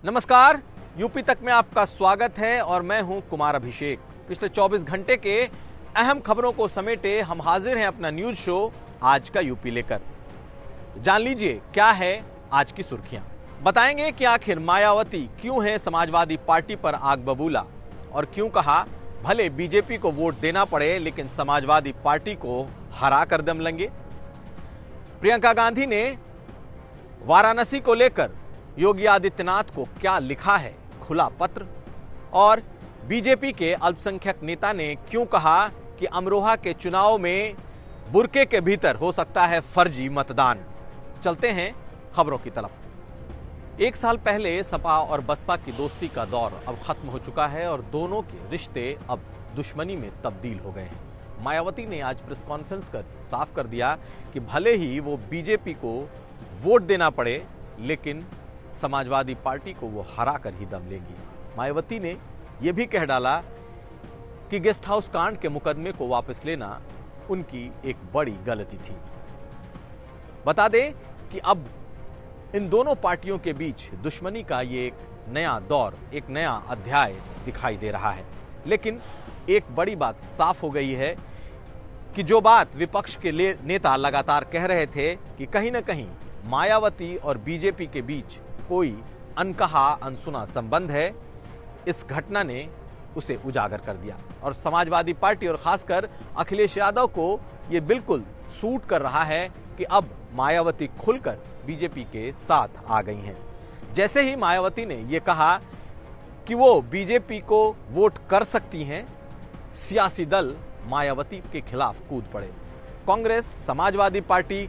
नमस्कार, यूपी तक में आपका स्वागत है और मैं हूं कुमार अभिषेक। पिछले 24 घंटे के अहम खबरों को समेटे हम हाजिर हैं अपना न्यूज शो आज का यूपी लेकर। जान लीजिए क्या है आज की सुर्खियां। बताएंगे कि आखिर मायावती क्यों है समाजवादी पार्टी पर आग बबूला और क्यों कहा भले बीजेपी को वोट देना पड़े लेकिन समाजवादी पार्टी को हरा कर दम लेंगे। प्रियंका गांधी ने वाराणसी को लेकर योगी आदित्यनाथ को क्या लिखा है खुला पत्र, और बीजेपी के अल्पसंख्यक नेता ने क्यों कहा कि अमरोहा के चुनाव में बुरके के भीतर हो सकता है फर्जी मतदान। चलते हैं खबरों की तरफ। एक साल पहले सपा और बसपा की दोस्ती का दौर अब खत्म हो चुका है और दोनों के रिश्ते अब दुश्मनी में तब्दील हो गए हैं। मायावती ने आज प्रेस कॉन्फ्रेंस कर साफ कर दिया कि भले ही वो बीजेपी को वोट देना पड़े लेकिन समाजवादी पार्टी को वो हरा कर ही दम लेंगी। मायावती ने यह भी कह डाला कि गेस्ट हाउस कांड के मुकदमे को वापस लेना उनकी एक बड़ी गलती थी। बता दें कि अब इन दोनों पार्टियों के बीच दुश्मनी का ये एक नया दौर, एक नया अध्याय दिखाई दे रहा है। लेकिन एक बड़ी बात साफ हो गई है कि जो बात विपक्ष के नेता लगातार कह रहे थे कि कहीं ना कहीं मायावती और बीजेपी के बीच कोई अनकहा अनसुना संबंध है, इस घटना ने उसे उजागर कर दिया और समाजवादी पार्टी और खासकर अखिलेश यादव को यह बिल्कुल सूट कर रहा है कि अब मायावती खुलकर बीजेपी के साथ आ गई हैं। जैसे ही मायावती ने यह कहा कि वो बीजेपी को वोट कर सकती हैं, सियासी दल मायावती के खिलाफ कूद पड़े। कांग्रेस, समाजवादी पार्टी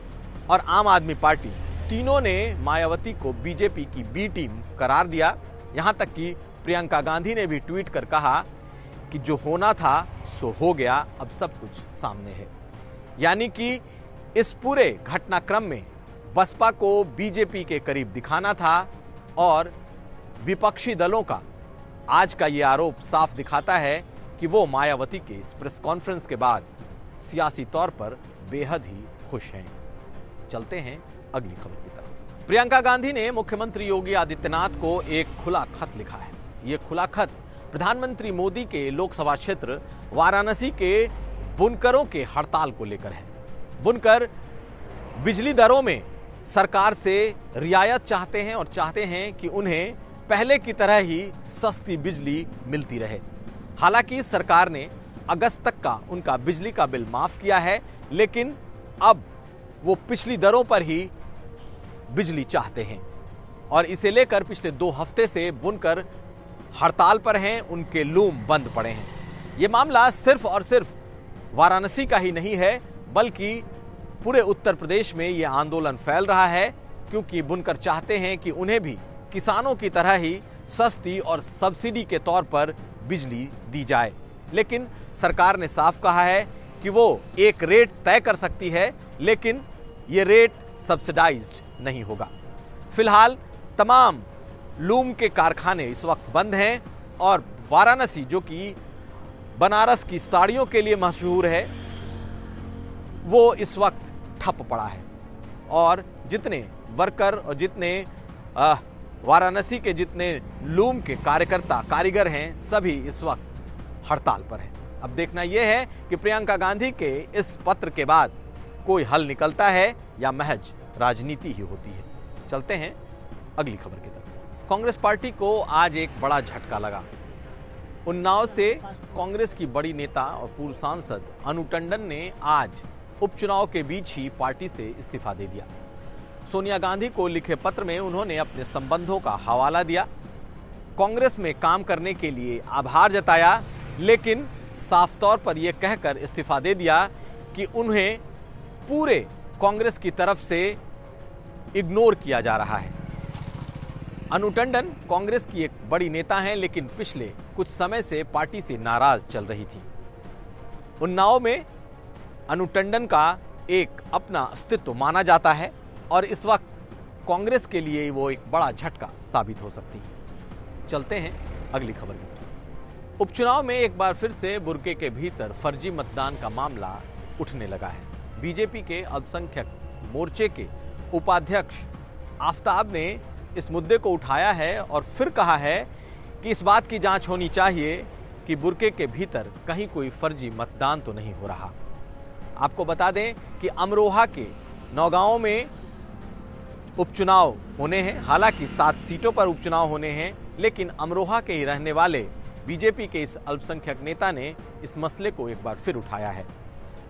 और आम आदमी पार्टी तीनों ने मायावती को बीजेपी की बी टीम करार दिया। यहां तक कि प्रियंका गांधी ने भी ट्वीट कर कहा कि जो होना था सो हो गया, अब सब कुछ सामने है। यानी कि इस पूरे घटनाक्रम में बसपा को बीजेपी के करीब दिखाना था और विपक्षी दलों का आज का ये आरोप साफ दिखाता है कि वो मायावती के इस प्रेस कॉन्फ्रेंस के बाद सियासी तौर पर बेहद ही खुश हैं। चलते हैं अगली खबर की तरफ। प्रियंका गांधी ने मुख्यमंत्री योगी आदित्यनाथ को एक खुला खत लिखा है। यह खुला खत प्रधानमंत्री मोदी के लोकसभा क्षेत्र वाराणसी के बुनकरों के हड़ताल को लेकर है। बुनकर बिजली दरों में सरकार से रियायत चाहते हैं और चाहते हैं कि उन्हें पहले की तरह ही सस्ती बिजली मिलती रहे। हालांकि सरकार ने अगस्त तक का उनका बिजली का बिल माफ किया है, लेकिन अब वो पिछली दरों पर ही बिजली चाहते हैं और इसे लेकर पिछले 2 हफ्ते से बुनकर हड़ताल पर हैं, उनके लूम बंद पड़े हैं। ये मामला सिर्फ और सिर्फ वाराणसी का ही नहीं है, बल्कि पूरे उत्तर प्रदेश में ये आंदोलन फैल रहा है, क्योंकि बुनकर चाहते हैं कि उन्हें भी किसानों की तरह ही सस्ती और सब्सिडी के तौर पर बिजली दी जाए। लेकिन सरकार ने साफ कहा है कि वो एक रेट तय कर सकती है, लेकिन ये रेट सब्सिडाइज्ड नहीं होगा। फिलहाल तमाम लूम के कारखाने इस वक्त बंद हैं और वाराणसी, जो कि बनारस की साड़ियों के लिए मशहूर है, वो इस वक्त ठप पड़ा है और जितने वर्कर और जितने वाराणसी के जितने लूम के कार्यकर्ता कारीगर हैं, सभी इस वक्त हड़ताल पर हैं। अब देखना यह है कि प्रियंका गांधी के इस पत्र के बाद कोई हल निकलता है या महज राजनीति ही होती है। चलते हैं अगली खबर की तरफ। कांग्रेस पार्टी को आज एक बड़ा झटका लगा। उन्नाव से कांग्रेस की बड़ी नेता और पूर्व सांसद अनु टंडन ने आज उपचुनाव के बीच ही पार्टी से इस्तीफा दे दिया। सोनिया गांधी को लिखे पत्र में उन्होंने अपने संबंधों का हवाला दिया, कांग्रेस में काम करने के लिए आभार जताया, लेकिन साफ तौर पर यह कहकर इस्तीफा दे दिया कि उन्हें पूरे कांग्रेस की तरफ से इग्नोर किया जा रहा है। अनु टंडन कांग्रेस की एक बड़ी नेता हैं, लेकिन पिछले कुछ समय से पार्टी से नाराज चल रही थी। उन्नाव में अनु टंडन का एक अपना अस्तित्व माना जाता है और इस वक्त कांग्रेस के लिए वो एक बड़ा झटका साबित हो सकती है। चलते हैं अगली खबर की तरफ। उपचुनाव में एक बार फिर से बुरके के भीतर फर्जी मतदान का मामला उठने लगा है। बीजेपी के अल्पसंख्यक मोर्चे के उपाध्यक्ष आफ्ताब ने इस मुद्दे को उठाया है और फिर कहा है कि इस बात की जांच होनी चाहिए कि बुर्के के भीतर कहीं कोई फर्जी मतदान तो नहीं हो रहा। आपको बता दें कि अमरोहा के नौगांव में उपचुनाव होने हैं। हालांकि 7 सीटों पर उपचुनाव होने हैं, लेकिन अमरोहा के ही रहने वाले बीजेपी के इस अल्पसंख्यक नेता ने इस मसले को एक बार फिर उठाया है।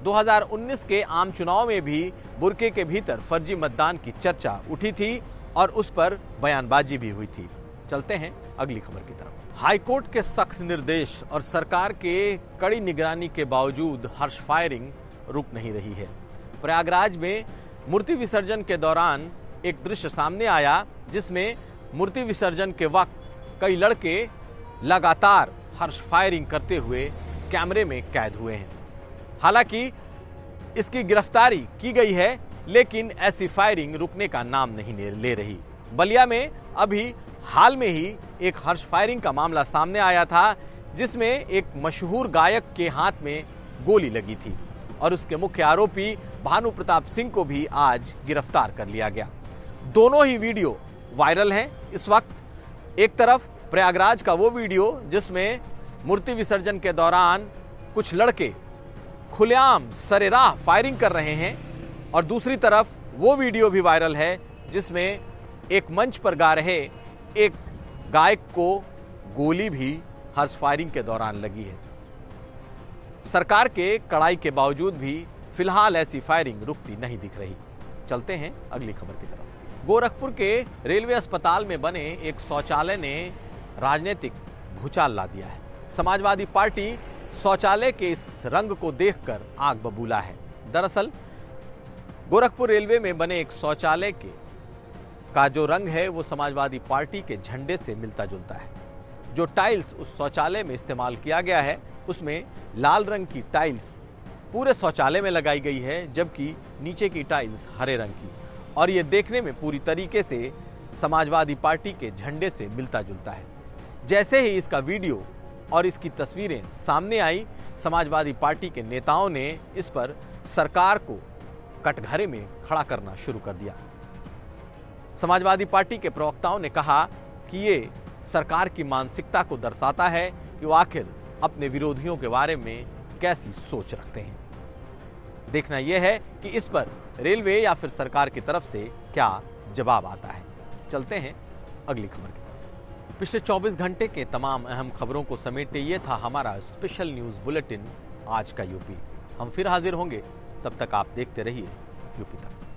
2019 के आम चुनाव में भी बुर्के के भीतर फर्जी मतदान की चर्चा उठी थी और उस पर बयानबाजी भी हुई थी। चलते हैं अगली खबर की तरफ। हाईकोर्ट के सख्त निर्देश और सरकार के कड़ी निगरानी के बावजूद हर्ष फायरिंग रुक नहीं रही है। प्रयागराज में मूर्ति विसर्जन के दौरान एक दृश्य सामने आया जिसमें मूर्ति विसर्जन के वक्त कई लड़के लगातार हर्ष फायरिंग करते हुए कैमरे में कैद हुए हैं। हालांकि इसकी गिरफ्तारी की गई है, लेकिन ऐसी फायरिंग रुकने का नाम नहीं ले रही। बलिया में अभी हाल में ही एक हर्ष फायरिंग का मामला सामने आया था, जिसमें एक मशहूर गायक के हाथ में गोली लगी थी और उसके मुख्य आरोपी भानु प्रताप सिंह को भी आज गिरफ्तार कर लिया गया। दोनों ही वीडियो वायरल हैं इस वक्त। एक तरफ प्रयागराज का वो वीडियो जिसमें मूर्ति विसर्जन के दौरान कुछ लड़के खुलेआम सरेराह फायरिंग कर रहे हैं, और दूसरी तरफ वो वीडियो भी वायरल है जिसमें एक मंच पर गा रहे एक गायक को गोली भी हर्ष फायरिंग के दौरान लगी है। सरकार के कड़ाई के बावजूद भी फिलहाल ऐसी फायरिंग रुकती नहीं दिख रही। चलते हैं अगली खबर की तरफ। गोरखपुर के रेलवे अस्पताल में बने एक शौचालय ने राजनीतिक भूचाल ला दिया है। समाजवादी पार्टी शौचालय के इस रंग को देखकर आग बबूला है। दरअसल गोरखपुर रेलवे में बने एक शौचालय का जो रंग है वो समाजवादी पार्टी के झंडे से मिलता जुलता है। जो टाइल्स उस शौचालय में इस्तेमाल किया गया है उसमें लाल रंग की टाइल्स पूरे शौचालय में लगाई गई है, जबकि नीचे की टाइल्स हरे रंग की, और ये देखने में पूरी तरीके से समाजवादी पार्टी के झंडे से मिलता जुलता है। जैसे ही इसका वीडियो और इसकी तस्वीरें सामने आई, समाजवादी पार्टी के नेताओं ने इस पर सरकार को कटघरे में खड़ा करना शुरू कर दिया। समाजवादी पार्टी के प्रवक्ताओं ने कहा कि ये सरकार की मानसिकता को दर्शाता है कि वो आखिर अपने विरोधियों के बारे में कैसी सोच रखते हैं। देखना यह है कि इस पर रेलवे या फिर सरकार की तरफ से क्या जवाब आता है। चलते हैं अगली खबर की तरफ। पिछले 24 घंटे के तमाम अहम खबरों को समेटे ये था हमारा स्पेशल न्यूज बुलेटिन आज का यूपी। हम फिर हाजिर होंगे, तब तक आप देखते रहिए यूपी तक।